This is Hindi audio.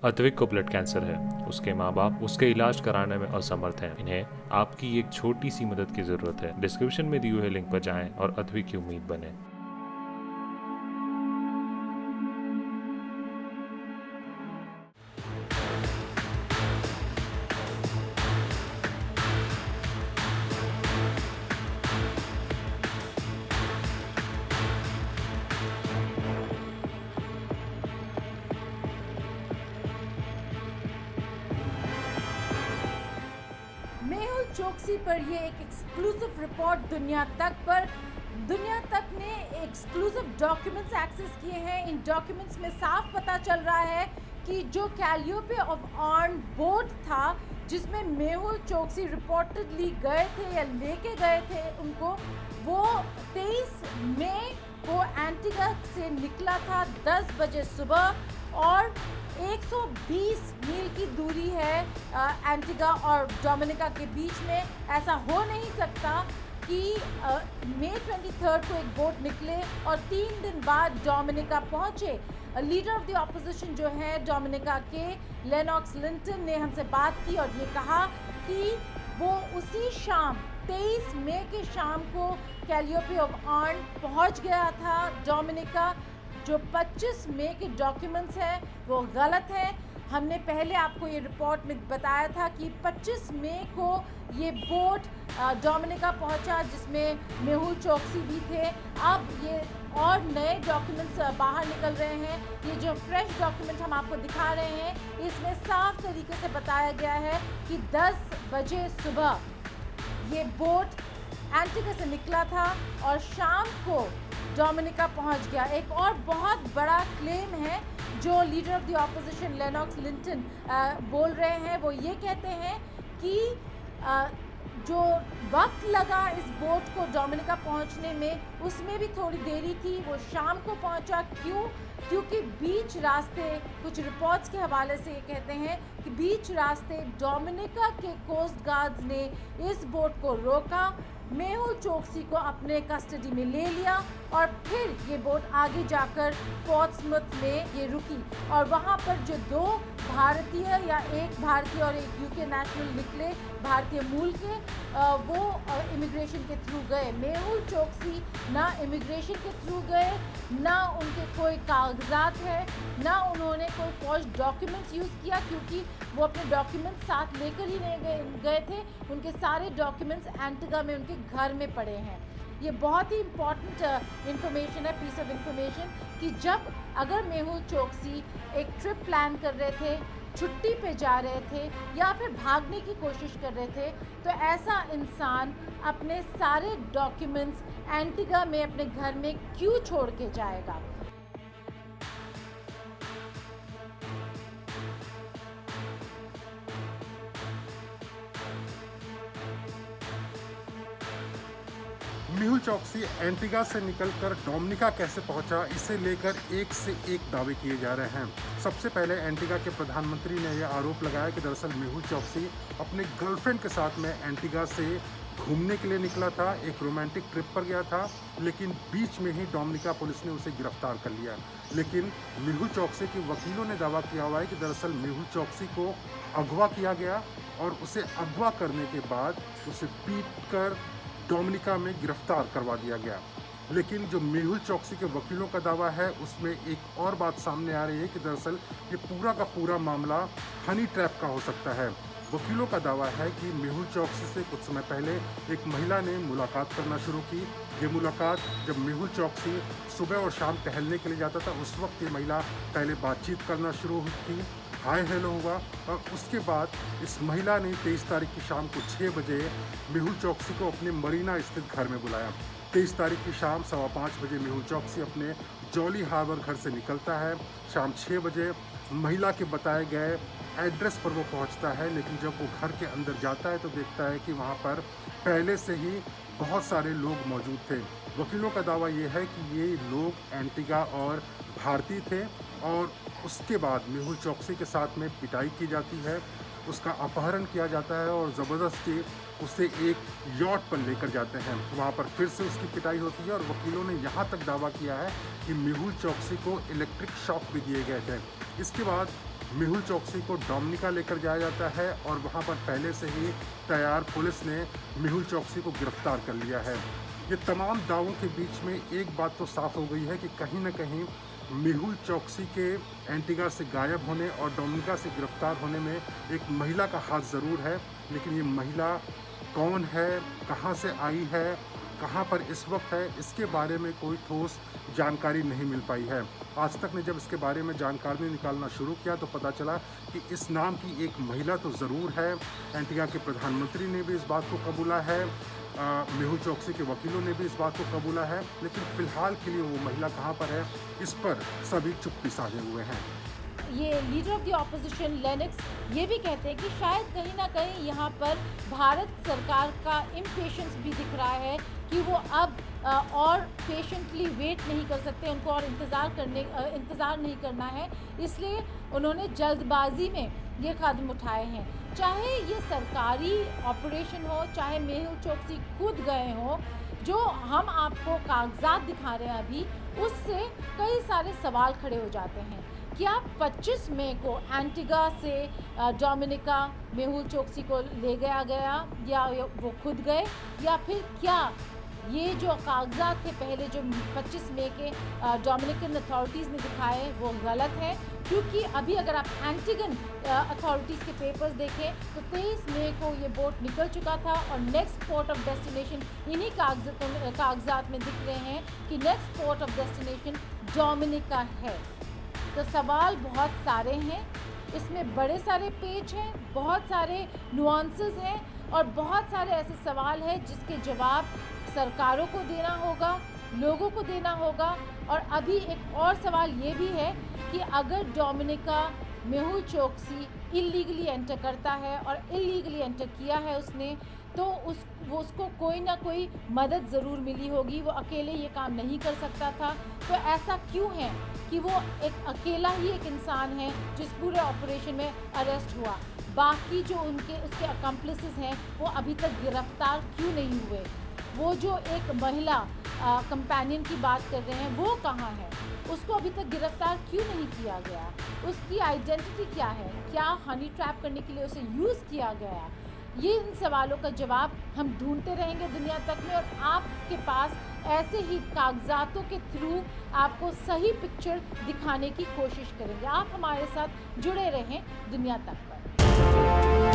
अद्विक को ब्लड कैंसर है। उसके माँ बाप उसके इलाज कराने में असमर्थ हैं। इन्हें आपकी एक छोटी सी मदद की जरूरत है। डिस्क्रिप्शन में दिए हुए लिंक पर जाएं और अद्विक की उम्मीद बने। मेहुल चोकसी पर ये एक एक्सक्लूसिव रिपोर्ट दुनिया तक ने एक्सक्लूसिव डॉक्यूमेंट्स एक्सेस किए हैं। इन डॉक्यूमेंट्स में साफ पता चल रहा है कि जो कैलियोपे ऑफ ऑन बोट था जिसमें मेहुल चोकसी रिपोर्टेडली गए थे या लेके गए थे उनको, वो 23 मई को एंटीगा से निकला था 10 बजे सुबह और 120 मील की दूरी है एंटीगा और डोमिनिका के बीच में। ऐसा हो नहीं सकता कि मई 23 को एक बोट निकले और 3 दिन बाद डोमिनिका पहुंचे। लीडर ऑफ द ऑपोजिशन जो है डोमिनिका के, लेनॉक्स लिंटन, ने हमसे बात की और ये कहा कि वो उसी शाम 23 मई के शाम को कैलियोपे ऑफ ऑन पहुंच गया था। डोमिनिका जो 25 मई के डॉक्यूमेंट्स हैं वो गलत हैं। हमने पहले आपको ये रिपोर्ट में बताया था कि 25 मई को ये बोट डोमिनिका पहुंचा जिसमें मेहुल चोकसी भी थे। अब ये और नए डॉक्यूमेंट्स बाहर निकल रहे हैं। ये जो फ्रेश डॉक्यूमेंट हम आपको दिखा रहे हैं इसमें साफ तरीके से बताया गया है कि 10 बजे सुबह ये बोट एंटीगा से निकला था और शाम को डोमिनिका पहुंच गया। एक और बहुत बड़ा क्लेम है जो leader of the opposition Lennox Linton बोल रहे हैं। वो ये कहते हैं कि जो वक्त लगा इस बोट को डोमिनिका पहुंचने में उसमें भी थोड़ी देरी थी। वो शाम को पहुंचा। क्योंकि बीच रास्ते, कुछ रिपोर्ट्स के हवाले से ये कहते हैं कि बीच रास्ते डोमिनिका के कोस्ट गार्ड्स ने इस बोट को रोका, मेहुल चोकसी को अपने कस्टडी में ले लिया और फिर ये बोट आगे जाकर पोर्ट्समouth में ये रुकी और वहाँ पर जो 2 भारतीय या एक भारतीय और एक यूके नेशनल निकले भारतीय मूल के, वो इमिग्रेशन के थ्रू गए। मेहुल चोकसी ना इमिग्रेशन के थ्रू गए, ना उनके कोई कागजात है, ना उन्होंने कोई फॉल्स डॉक्यूमेंट्स यूज़ किया क्योंकि वो अपने डॉक्यूमेंट्स साथ लेकर ही नहीं गए थे। उनके सारे डॉक्यूमेंट्स एंटीगा में उनके घर में पड़े हैं। ये बहुत ही इम्पॉर्टेंट इंफॉर्मेशन है, पीस ऑफ इंफॉर्मेशन, कि जब अगर मेहुल चोकसी एक ट्रिप प्लान कर रहे थे, छुट्टी पे जा रहे थे या फिर भागने की कोशिश कर रहे थे, तो ऐसा इंसान अपने सारे डॉक्यूमेंट्स एंटीगा में अपने घर में क्यों छोड़ के जाएगा। मेहुल चोकसी एंटीगा से निकलकर डोमिनिका कैसे पहुंचा, इसे लेकर एक से एक दावे किए जा रहे हैं। सबसे पहले एंटीगा के प्रधानमंत्री ने यह आरोप लगाया कि दरअसल मेहुल चोकसी अपने गर्लफ्रेंड के साथ में एंटीगा से घूमने के लिए निकला था, एक रोमांटिक ट्रिप पर गया था, लेकिन बीच में ही डोमिनिका पुलिस ने उसे गिरफ्तार कर लिया। लेकिन मेहुल चोकसी के वकीलों ने दावा किया हुआ है कि दरअसल मेहुल चोकसी को अगवा किया गया और उसे अगवा करने के बाद उसे पीट कर डोमिनिका में गिरफ्तार करवा दिया गया। लेकिन जो मेहुल चोकसी के वकीलों का दावा है उसमें एक और बात सामने आ रही है कि दरअसल ये पूरा का पूरा मामला हनी ट्रैप का हो सकता है। वकीलों का दावा है कि मेहुल चोकसी से कुछ समय पहले एक महिला ने मुलाकात करना शुरू की। ये मुलाकात जब मेहुल चोकसी सुबह और शाम टहलने के लिए जाता था उस वक्त ये महिला पहले बातचीत करना शुरू की, हाय हेलो हुआ और उसके बाद इस महिला ने 23 तारीख की शाम को 6 बजे मेहुल चोकसी को अपने मरीना स्थित घर में बुलाया। 23 तारीख की शाम 5:15 बजे मेहुल चोकसी अपने जॉली हार्बर घर से निकलता है। शाम 6 बजे महिला के बताए गए एड्रेस पर वो पहुंचता है, लेकिन जब वो घर के अंदर जाता है तो देखता है कि वहाँ पर पहले से ही बहुत सारे लोग मौजूद थे। वकीलों का दावा ये है कि ये लोग एंटीगा और भारतीय थे और उसके बाद मेहुल चोकसी के साथ में पिटाई की जाती है, उसका अपहरण किया जाता है और ज़बरदस्ती उसे एक यॉट पर लेकर जाते हैं। वहाँ पर फिर से उसकी पिटाई होती है और वकीलों ने यहाँ तक दावा किया है कि मेहुल चोकसी को इलेक्ट्रिक शॉक भी दिए गए थे। इसके बाद मेहुल चोकसी को डोमिनिका लेकर जाया जाता है और वहां पर पहले से ही तैयार पुलिस ने मेहुल चोकसी को गिरफ्तार कर लिया है। ये तमाम दावों के बीच में एक बात तो साफ हो गई है कि कहीं न कहीं मेहुल चोकसी के एंटीगा से गायब होने और डोमिनिका से गिरफ्तार होने में एक महिला का हाथ ज़रूर है, लेकिन ये महिला कौन है, कहाँ से आई है, कहाँ पर इस वक्त है, इसके बारे में कोई ठोस जानकारी नहीं मिल पाई है। आज तक ने जब इसके बारे में जानकारी निकालना शुरू किया तो पता चला कि इस नाम की एक महिला तो ज़रूर है। एंटीगा के प्रधानमंत्री ने भी इस बात को कबूला है, मेहुल चोकसी के वकीलों ने भी इस बात को कबूला है, लेकिन फ़िलहाल के लिए वो महिला कहाँ पर है, इस पर सभी चुप्पी साधे हुए हैं। ये leader of the opposition Linux ये भी कहते हैं कि शायद कहीं ना कहीं यहाँ पर भारत सरकार का इम्पेशेंस भी दिख रहा है कि वो अब और पेशेंटली वेट नहीं कर सकते, उनको और इंतज़ार नहीं करना है, इसलिए उन्होंने जल्दबाजी में ये कदम उठाए हैं। चाहे ये सरकारी ऑपरेशन हो, चाहे मेहुल चोकसी खुद गए हों, जो हम आपको कागजात दिखा रहे हैं अभी, उससे कई सारे सवाल खड़े हो जाते हैं। क्या 25 मई को एंटीगा से डोमिनिका मेहुल चोकसी को ले गया या वो खुद गए, या फिर क्या ये जो कागजात थे पहले जो 25 मई के डोमिनिकन अथॉरिटीज़ ने दिखाए वो गलत है? क्योंकि अभी अगर आप एंटीगन अथॉरिटीज़ के पेपर्स देखें तो 23 मई को ये बोट निकल चुका था और नेक्स्ट पोर्ट ऑफ डेस्टिनेशन इन्हीं कागजात में दिख रहे हैं कि next port of destination Dominica है। तो सवाल बहुत सारे हैं, इसमें बड़े सारे पेच हैं, बहुत सारे नुआंसेस हैं और बहुत सारे ऐसे सवाल हैं जिसके जवाब सरकारों को देना होगा, लोगों को देना होगा। और अभी एक और सवाल ये भी है कि अगर Dominica Mehul Choksi illegally enter करता है और इलीगली एंटर किया है उसने, तो उसको कोई ना कोई मदद ज़रूर मिली होगी, वो अकेले ये काम नहीं कर सकता था। तो ऐसा क्यों है कि वो एक अकेला ही एक इंसान है जिस पूरे ऑपरेशन में अरेस्ट हुआ, बाकी जो उसके अकम्प्लिसेस हैं वो अभी तक गिरफ्तार क्यों नहीं हुए? वो जो एक महिला कंपेनियन की बात कर रहे हैं वो कहाँ है, उसको अभी तक गिरफ्तार क्यों नहीं किया गया? उसकी आइडेंटिटी क्या है? क्या हनी ट्रैप करने के लिए उसे यूज़ किया गया? ये इन सवालों का जवाब हम ढूंढते रहेंगे दुनिया तक में, और आपके पास ऐसे ही कागजातों के थ्रू आपको सही पिक्चर दिखाने की कोशिश करेंगे। आप हमारे साथ जुड़े रहें दुनिया तक पर।